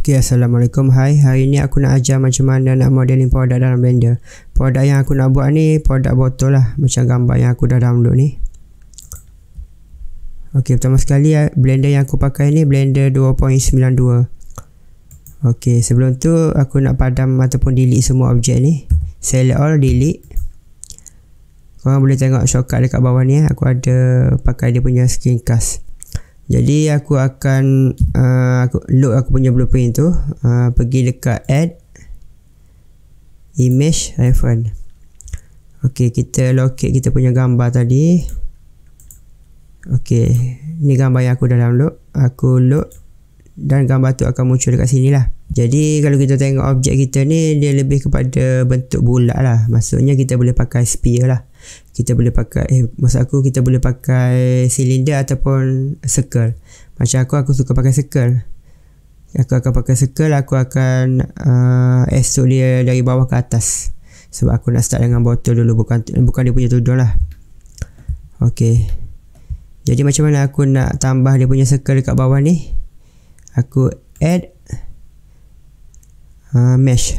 Okay, Assalamualaikum. Hai, hari ni aku nak ajar macam mana nak modeling produk dalam Blender. Produk yang aku nak buat ni produk botol lah, macam gambar yang aku dah download ni. Okay, pertama sekali Blender yang aku pakai ni Blender 2.92. Okay, sebelum tu aku nak padam ataupun delete semua objek ni. Select all, delete. Korang boleh tengok shortcut dekat bawah ni. Aku ada pakai dia punya screencast. Jadi aku akan load aku punya blueprint tu, pergi dekat add image reference. Ok, kita locate kita punya gambar tadi. Ok, ni gambar yang aku dah download. Aku load dan gambar tu akan muncul dekat sini lah. Jadi kalau kita tengok objek kita ni, dia lebih kepada bentuk bulat lah. Maksudnya kita boleh pakai sphere lah. Kita boleh pakai maksud aku kita boleh pakai silinder ataupun circle. Macam aku suka pakai circle. Aku akan pakai circle. Aku akan esok dia dari bawah ke atas, sebab aku nak start dengan botol dulu, bukan dia punya tudung lah. Ok, jadi macam mana aku nak tambah dia punya circle dekat bawah ni? Aku add mesh.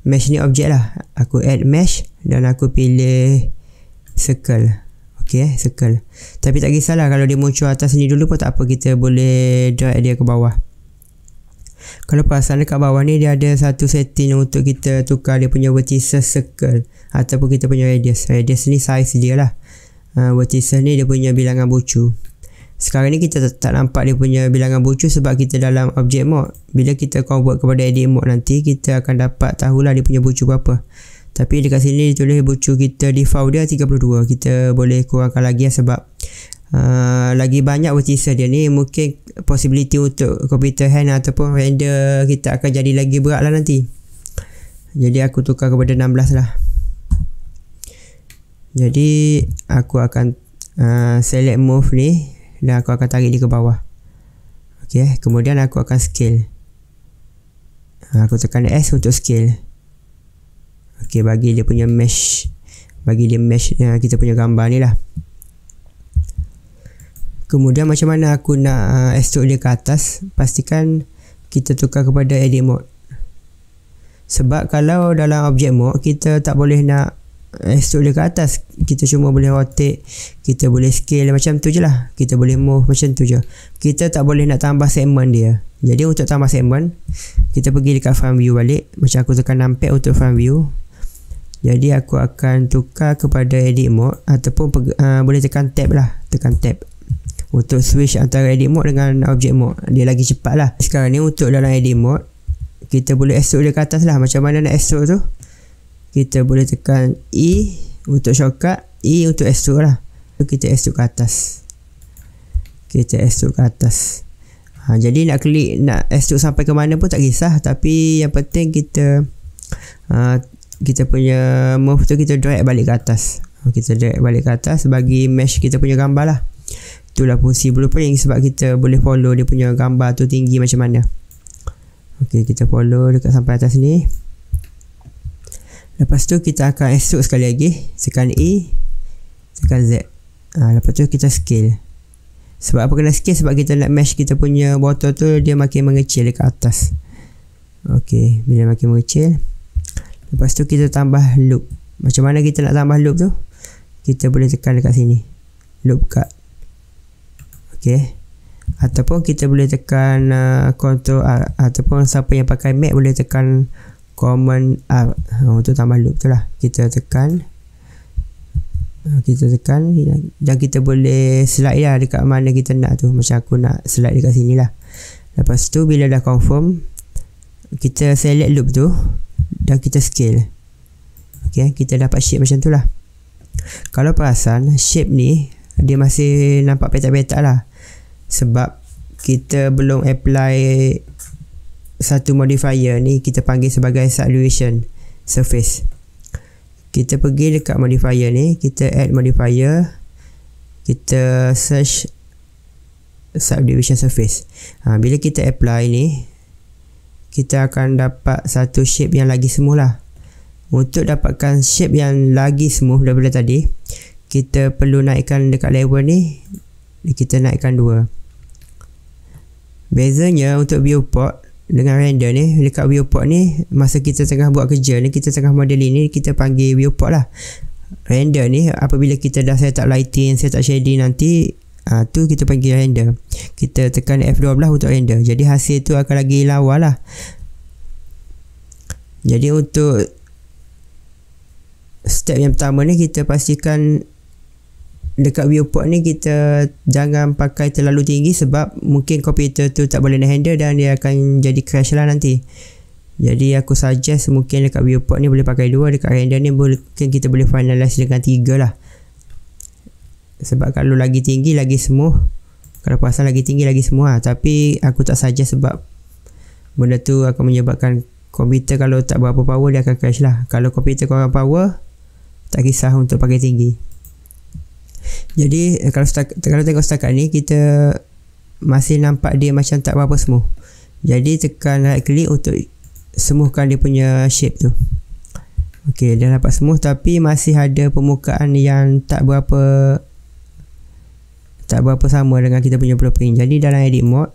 Mesh ni objek lah. Aku add mesh dan aku pilih circle. Ok, circle. Tapi tak kisahlah kalau dia muncul atas ni dulu pun tak apa, kita boleh drag dia ke bawah. Kalau perasan dekat bawah ni dia ada satu setting untuk kita tukar dia punya vertices circle ataupun kita punya radius. Radius ni size dia lah. Vertices ni dia punya bilangan bucu. Sekarang ni kita tak nampak dia punya bilangan bucu sebab kita dalam object mode. Bila kita convert kepada edit mode nanti, kita akan dapat tahulah dia punya bucu berapa. Tapi dekat sini ditulis bucu kita default dia 32. Kita boleh kurangkan lagi lah, sebab lagi banyak vertices dia ni, mungkin possibility untuk computer hand ataupun render kita akan jadi lagi berat lah nanti. Jadi aku tukar kepada 16 lah. Jadi aku akan select move ni dan aku akan tarik dia ke bawah. Ok, kemudian aku akan scale. Aku tekan S untuk scale. Ok, bagi dia punya mesh, bagi dia mesh kita punya gambar ni lah. Kemudian macam mana aku nak extrude dia ke atas? Pastikan kita tukar kepada edit mode. Sebab kalau dalam object mode kita tak boleh nak extrude dia ke atas, kita cuma boleh rotate, kita boleh scale macam tu je lah, kita boleh move macam tu je. Kita tak boleh nak tambah segmen dia. Jadi untuk tambah segmen, kita pergi dekat front view balik. Macam aku tekan numpad untuk front view. Jadi aku akan tukar kepada edit mode ataupun boleh tekan tab lah, tekan tab untuk switch antara edit mode dengan object mode. Dia lagi cepat lah. Sekarang ni untuk dalam edit mode, kita boleh extrude dia ke atas lah. Macam mana nak extrude tu? Kita boleh tekan E untuk shortcut, E untuk extrude lah. Kita extrude ke atas. Kita extrude ke atas. Jadi nak klik, nak extrude sampai ke mana pun tak kisah. Tapi yang penting kita kita punya move tu kita drag balik ke atas. Kita drag balik ke atas bagi mesh kita punya gambar lah. Itulah fungsi blueprint, sebab kita boleh follow dia punya gambar tu tinggi macam mana. Ok, kita follow dekat sampai atas ni. Lepas tu kita akan extrude sekali lagi. Tekan E, tekan Z. Lepas tu kita scale. Sebab apa kena scale? Sebab kita nak mesh kita punya botol tu dia makin mengecil dekat atas. Ok, bila makin mengecil, lepas tu kita tambah loop. Macam mana kita nak tambah loop tu? Kita boleh tekan dekat sini, loop cut. Ok, ataupun kita boleh tekan Ctrl R, ataupun siapa yang pakai Mac boleh tekan Command R untuk tambah loop tu lah. Kita tekan dan kita boleh slide lah dekat mana kita nak tu. Macam aku nak slide dekat sini lah. Lepas tu bila dah confirm, kita select loop tu dan kita scale. Ok, kita dapat shape macam tu lah. Kalau perasan, shape ni dia masih nampak petak-petak lah, sebab kita belum apply satu modifier ni, kita panggil sebagai subdivision surface. Kita pergi dekat modifier ni, kita add modifier, kita search subdivision surface. Bila kita apply ni, kita akan dapat satu shape yang lagi smooth lah. Untuk dapatkan shape yang lagi smooth daripada tadi, kita perlu naikkan dekat level ni, kita naikkan 2. Bezanya untuk viewport dengan render ni, dekat viewport ni, masa kita tengah buat kerja ni, kita tengah modeling ni, kita panggil viewport lah. Render ni apabila kita dah set up lighting, set up shading nanti, tu kita panggil render. Kita tekan F12 untuk render. Jadi hasil tu akan lagi lawa lah. Jadi untuk step yang pertama ni, kita pastikan dekat viewport ni kita jangan pakai terlalu tinggi, sebab mungkin komputer tu tak boleh nak handle dan dia akan jadi crash lah nanti. Jadi aku suggest mungkin dekat viewport ni boleh pakai 2, dekat render ni mungkin kita boleh finalize dengan 3 lah. Sebab kalau lagi tinggi lagi smooth, kalau pasang lagi tinggi lagi smooth lah. Tapi aku tak suggest sebab benda tu akan menyebabkan komputer kalau tak berapa power dia akan crash lah. Kalau komputer kurang power, tak kisah untuk pakai tinggi. Jadi kalau tengok setakat ni, kita masih nampak dia macam tak berapa smooth. Jadi tekan right click untuk smoothkan dia punya shape tu. Ok, dah dapat smooth, tapi masih ada permukaan yang tak berapa sama dengan kita punya blueprint. Jadi dalam edit mode,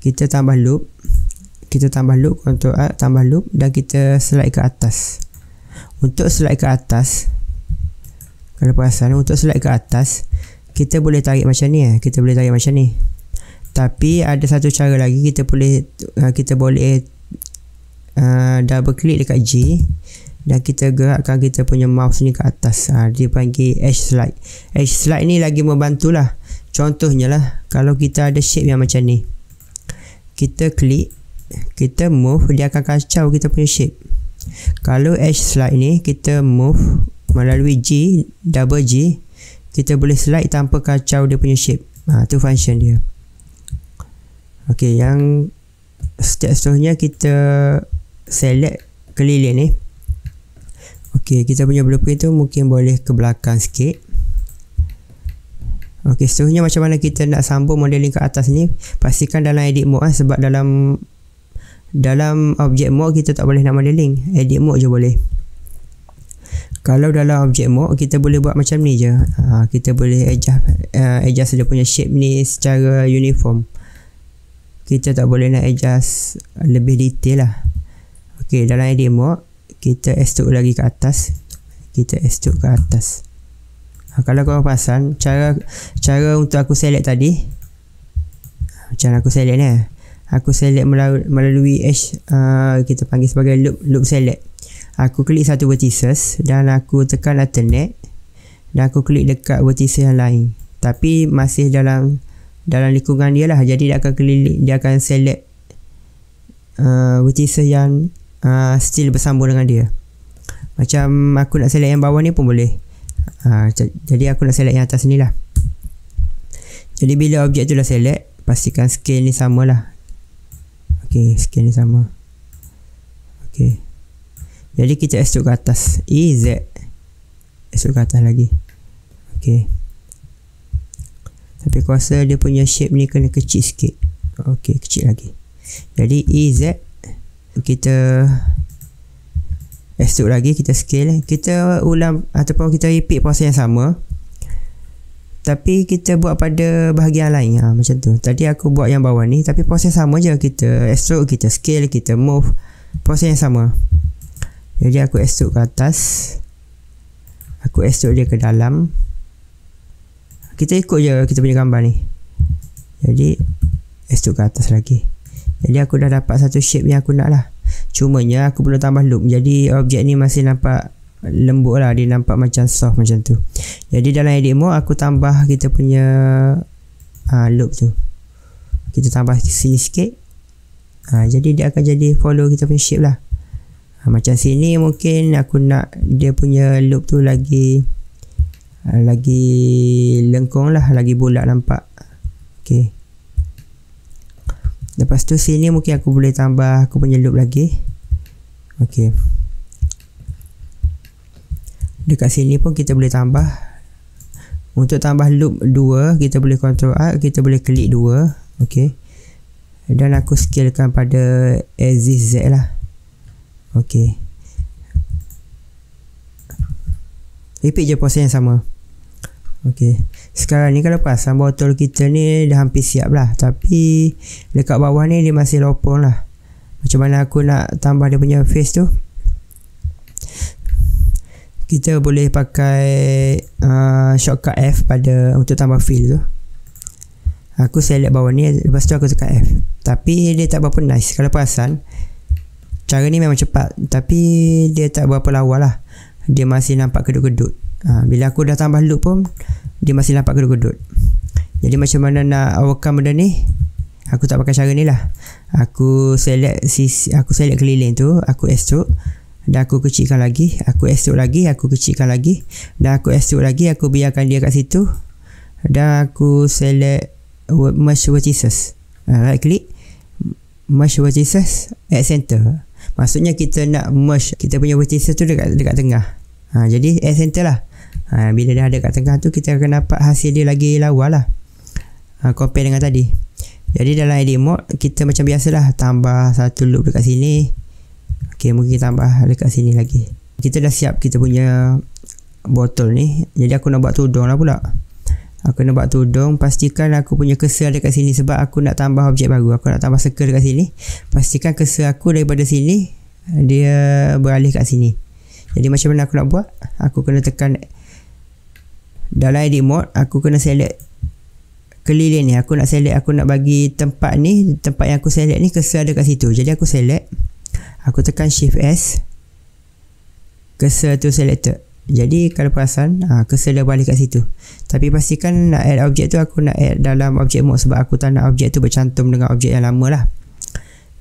kita tambah loop, Ctrl A, tambah loop, dan kita slide ke atas. Untuk slide ke atas, kalau perasan, untuk slide ke atas, kita boleh tarik macam ni. Tapi ada satu cara lagi, kita boleh double click dekat G dan kita gerakkan kita punya mouse ni ke atas. Dia panggil edge slide. Edge slide ni lagi membantulah. Contohnya lah, kalau kita ada shape yang macam ni, kita klik, kita move, dia akan kacau kita punya shape. Kalau edge slide ni, kita move melalui double G, kita boleh slide tanpa kacau dia punya shape. Tu function dia. Ok, yang step seterusnya kita select keliling ni. Ok, kita punya blueprint tu mungkin boleh ke belakang sikit. Ok, seterusnya macam mana kita nak sambung modeling ke atas ni, pastikan dalam edit mode sebab dalam object mode kita tak boleh nak modeling, edit mode je boleh. Kalau dalam object mode, kita boleh buat macam ni je. Kita boleh adjust dia punya shape ni secara uniform. Kita tak boleh nak adjust lebih detail lah. Ok, dalam edit mode, kita extrude lagi ke atas. Kalau korang perasan, cara untuk aku select tadi, macam aku select ni, aku select melalui edge, kita panggil sebagai loop select. Aku klik satu vertices dan aku tekan alternate dan aku klik dekat vertices yang lain, tapi masih dalam lingkungan dia lah. Jadi dia akan select vertices yang still bersambung dengan dia. Macam aku nak select yang bawah ni pun boleh. Jadi aku nak select yang atas ni lah. Jadi bila objek tu dah select, pastikan scale ni sama lah. Ok, scale ni sama. Ok, jadi kita extrude ke atas, extrude ke atas lagi. Ok, tapi aku rasa dia punya shape ni kena kecil sikit. Ok, kecil lagi. Jadi EZ, kita extrude lagi, kita scale, kita ulang ataupun kita repeat proses yang sama, tapi kita buat pada bahagian lain. Macam tu. Tadi aku buat yang bawah ni, tapi proses sama je. Kita extrude, kita scale, kita move, proses yang sama. Jadi aku extrude ke atas, aku extrude dia ke dalam. Kita ikut je kita punya gambar ni. Jadi extrude ke atas lagi. Jadi aku dah dapat satu shape yang aku nak lah. Cumanya aku perlu tambah loop. Jadi objek ni masih nampak lembut lah. Dia nampak macam soft macam tu. Jadi dalam edit mode aku tambah kita punya loop tu. Kita tambah sini sikit. Jadi dia akan jadi follow kita punya shape lah. Macam sini mungkin aku nak dia punya loop tu lagi lengkung lah, lagi bulat nampak. Ok, lepas tu sini mungkin aku boleh tambah aku punya loop lagi. Ok, dekat sini pun kita boleh tambah. Untuk tambah loop 2, kita boleh Ctrl A, kita boleh klik 2. Ok, dan aku scalekan pada axis Z lah. Ok, repeat je proses yang sama. Okey. Sekarang ni kalau perasan botol kita ni dah hampir siap lah. Tapi dekat bawah ni dia masih lopong lah. Macam mana aku nak tambah dia punya face tu? Kita boleh pakai shortcut F untuk tambah fill tu. Aku select bawah ni, lepas tu aku tekan F. Tapi dia tak berapa nice. Kalau perasan, cara ni memang cepat, tapi dia tak berapa lawa lah. Dia masih nampak kedut-kedut. Bila aku dah tambah loop pun, dia masih nampak kedut-kedut. Jadi macam mana nak overcome benda ni? Aku tak pakai cara ni lah. Aku select keliling tu, aku extrude, dan aku kecilkan lagi, aku extrude lagi, aku kecilkan lagi, dan aku extrude lagi, aku biarkan dia kat situ, dan aku select merge vertices. Right click, merge vertices at center. Maksudnya kita nak merge kita punya vertices tu dekat tengah. Jadi at center lah. Bila dah ada kat tengah tu, kita akan dapat hasil dia lagi lawa lah, compare dengan tadi. Jadi dalam edit mode, kita macam biasalah, tambah satu loop dekat sini. Ok, mungkin kita tambah dekat sini lagi. Kita dah siap kita punya botol ni. Jadi aku nak buat tudung lah pula. Aku nak buat tudung. Pastikan aku punya cursor dekat sini, sebab aku nak tambah objek baru. Aku nak tambah circle dekat sini. Pastikan cursor aku daripada sini dia beralih kat sini. Jadi macam mana aku nak buat? Aku kena tekan dalam edit mode, aku kena select keliling ni. Aku nak bagi tempat ni, tempat yang aku select ni cursor ada kat situ. Jadi aku select, aku tekan shift S, cursor tu selected. Jadi kalau perasan, cursor dah balik kat situ. Tapi pastikan nak add objek tu, aku nak add dalam objek mode, sebab aku tak nak objek tu bercantum dengan objek yang lama lah.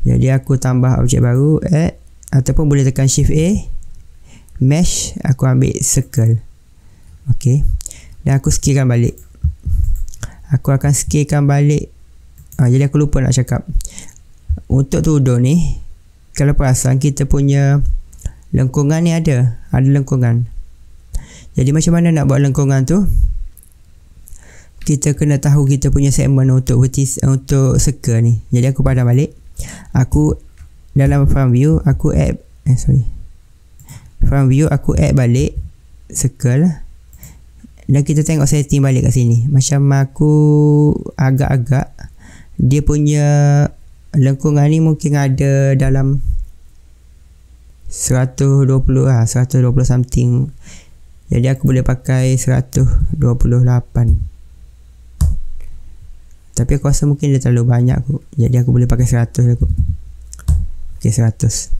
Jadi aku tambah objek baru, add, ataupun boleh tekan shift A, mesh, aku ambil circle. Ok, dan aku scalekan balik. Aku akan scalekan balik. Jadi aku lupa nak cakap, untuk tudung ni, kalau perasan kita punya lengkungan ni ada lengkungan. Jadi macam mana nak buat lengkungan tu? Kita kena tahu kita punya segmen untuk circle ni. Jadi aku padam balik. Aku dalam front view, aku add front view, aku add balik circle. Dan kita tengok setting balik kat sini. Macam aku agak-agak, dia punya lengkungan ni mungkin ada dalam 120 something. Jadi aku boleh pakai 128. Tapi aku rasa mungkin dia terlalu banyak aku. Jadi aku boleh pakai 100 aku. Ok, 100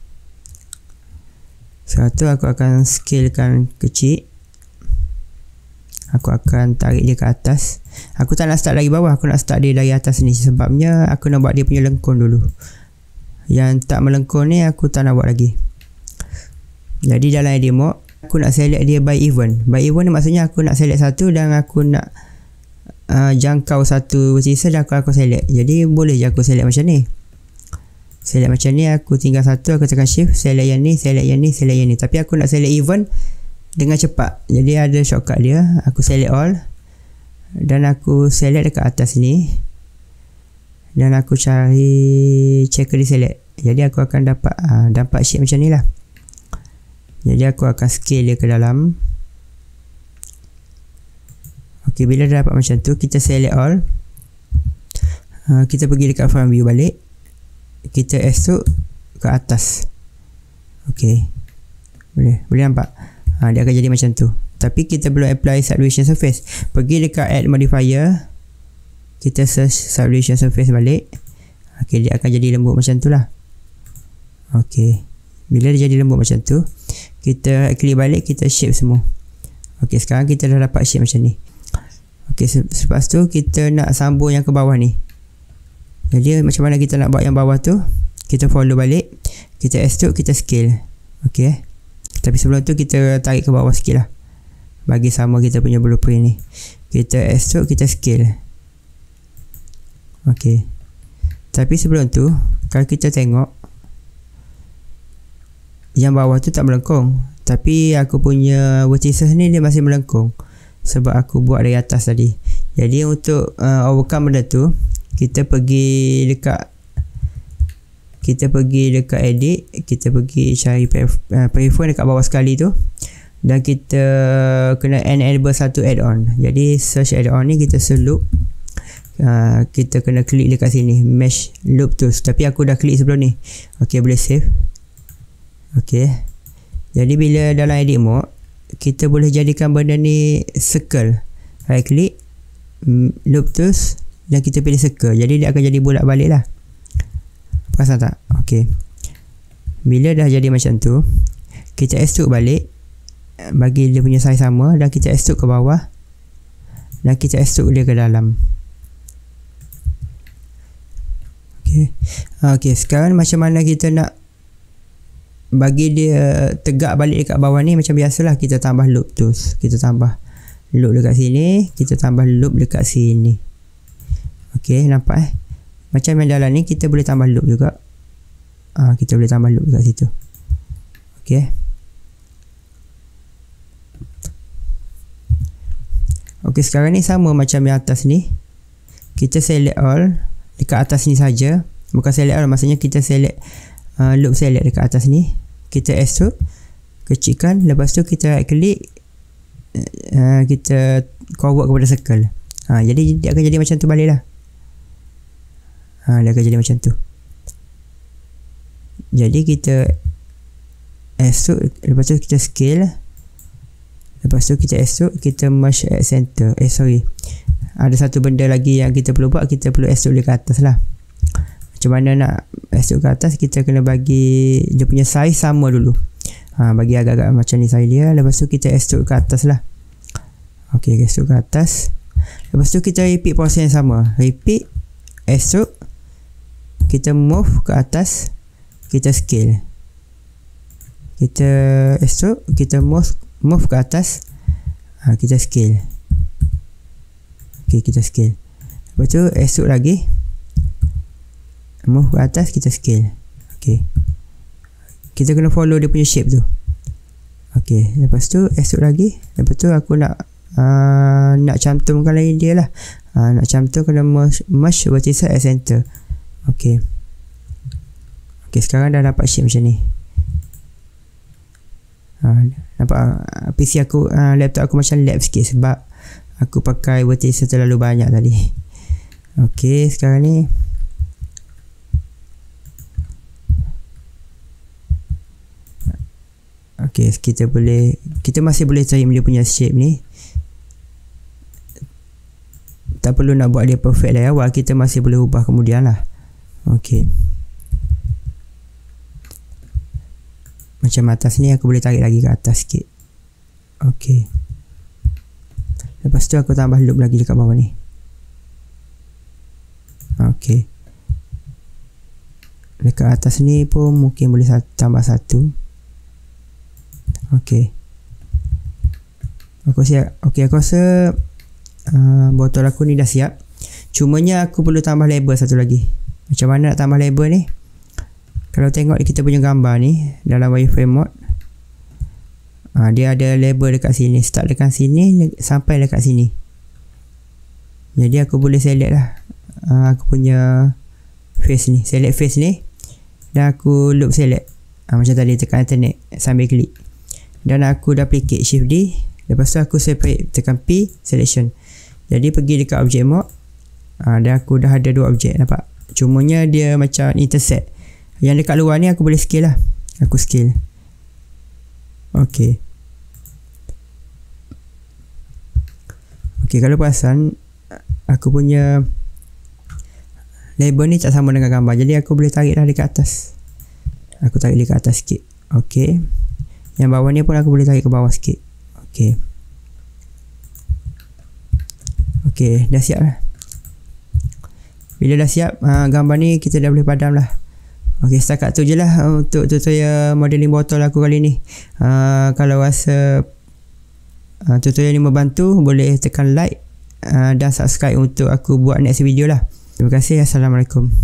aku akan scalekan kecil. Aku akan tarik dia ke atas. Aku tak nak start lagi bawah, aku nak start dia dari atas ni. Sebabnya aku nak buat dia punya lengkung dulu. Yang tak melengkung ni aku tak nak buat lagi. Jadi dalam edit mode, aku nak select dia by event. By event ni maksudnya aku nak select satu, dan aku nak jangkau satu vertices, dan aku select. Jadi boleh je aku select macam ni. Select macam ni, aku tinggal satu, aku tekan shift, select yang ni, select yang ni, select yang ni. Tapi aku nak select event dengan cepat. Jadi ada shortcut dia. Aku select all, dan aku select dekat atas ni, dan aku cari checker di select. Jadi aku akan dapat shape macam ni lah. Jadi aku akan scale dia ke dalam. Ok, bila dah dapat macam tu, kita select all. Kita pergi dekat front view balik. Kita extrude ke atas. Ok, boleh nampak. Dia akan jadi macam tu. Tapi kita belum apply subdivision surface. Pergi dekat add modifier, kita search subdivision surface balik. Ok, dia akan jadi lembut macam tu lah. Ok, bila dia jadi lembut macam tu, kita klik balik, kita shape semua. Ok, sekarang kita dah dapat shape macam ni. Ok, selepas tu kita nak sambung yang ke bawah ni. Jadi macam mana kita nak buat yang bawah tu? Kita follow balik, kita extrude, kita scale. Ok, tapi sebelum tu kita tarik ke bawah sikit lah, bagi sama kita punya blueprint ni. Kita extrude, kita scale. Ok, tapi sebelum tu, kalau kita tengok, yang bawah tu tak melengkung, tapi aku punya vertices ni dia masih melengkung, sebab aku buat dari atas tadi. Jadi untuk overcome benda tu, kita pergi dekat edit, kita pergi cari preference dekat bawah sekali tu, dan kita kena enable satu add-on. Jadi search add-on ni kita loop. Kita kena klik dekat sini mesh loop tools, tapi aku dah klik sebelum ni. Okey, boleh save. Okey, jadi bila dalam edit mode kita boleh jadikan benda ni circle. Right click loop tools dan kita pilih circle, jadi dia akan jadi bulat balik lah. Perasan tak? Okey, bila dah jadi macam tu, kita extrude balik bagi dia punya size sama, dan kita extrude ke bawah dan kita extrude dia ke dalam. Okey, sekarang macam mana kita nak bagi dia tegak balik dekat bawah ni? Macam biasalah, kita tambah loop tools. Kita tambah loop dekat sini, kita tambah loop dekat sini. Okey, nampak macam yang dalam ni kita boleh tambah loop juga. Kita boleh tambah loop dekat situ. Okey. Okey, sekarang ni sama macam yang atas ni. Kita select all dekat atas ni saja. Bukan select all, maksudnya kita select loop select dekat atas ni. Kita extrude, kecilkan, lepas tu kita right click, kita convert kepada circle. Jadi dia akan jadi macam tu balik lah. Dia akan jadi macam tu. Jadi kita extrude, lepas tu kita scale, lepas tu kita extrude, kita merge at center. Ada satu benda lagi yang kita perlu buat, kita perlu extrude dia ke atas lah. Macam mana nak extrude ke atas, kita kena bagi dia punya size sama dulu. Bagi agak-agak macam ni size dia, lepas tu kita extrude ke atas lah. Okey, extrude ke atas. Lepas tu kita repeat proses yang sama. Repeat, extrude, kita move ke atas, kita scale. Kita extrude, kita move ke atas, kita scale. Okey, kita scale. Lepas tu extrude lagi, move ke atas, kita scale. Okey, kita kena follow dia punya shape tu. Okey, lepas tu extrude lagi. Lepas tu aku nak cantumkan lain dia lah. Nak cantum kena merge vertical at center. Okey. Okey, sekarang dah dapat shape macam ni. Nampak PC aku, laptop aku macam lag sikit sebab aku pakai vertical terlalu banyak tadi. Okey, sekarang ni okey, kita masih boleh cari dia punya shape ni. Tak perlu nak buat dia perfect dari awal, kita masih boleh ubah kemudian lah. Okey, macam atas ni aku boleh tarik lagi ke atas sikit. Okey, lepas tu aku tambah loop lagi dekat bawah ni. Okey, dekat atas ni pun mungkin boleh tambah satu. Okey, aku rasa botol aku ni dah siap. Cumanya aku perlu tambah label satu lagi. Macam mana nak tambah label ni? Kalau tengok kita punya gambar ni dalam wireframe mode, dia ada label dekat sini, start dekat sini sampai dekat sini. Jadi aku boleh select lah aku punya face ni, select face ni, dan aku loop select macam tadi, tekan alternate sambil klik, dan aku duplicate shift D. Lepas tu aku separate, tekan P, selection. Jadi pergi dekat object mode, dan aku dah ada dua objek, nampak? Cumanya dia macam intersect. Yang dekat luar ni aku boleh scale lah. Aku scale. Okey. Okey, kalau perasan aku punya label ni tak sama dengan gambar, jadi aku boleh tarik lah dekat atas. Aku tarik dekat atas sikit. Okey. Yang bawah ni pun aku boleh tarik ke bawah sikit. Okey. Okey, dah siap lah. Bila dah siap, gambar ni kita dah boleh padam lah. Okey, setakat tu je lah untuk tutorial modeling botol aku kali ni. Kalau rasa tutorial ni membantu, boleh tekan like dan subscribe untuk aku buat next video lah. Terima kasih. Assalamualaikum.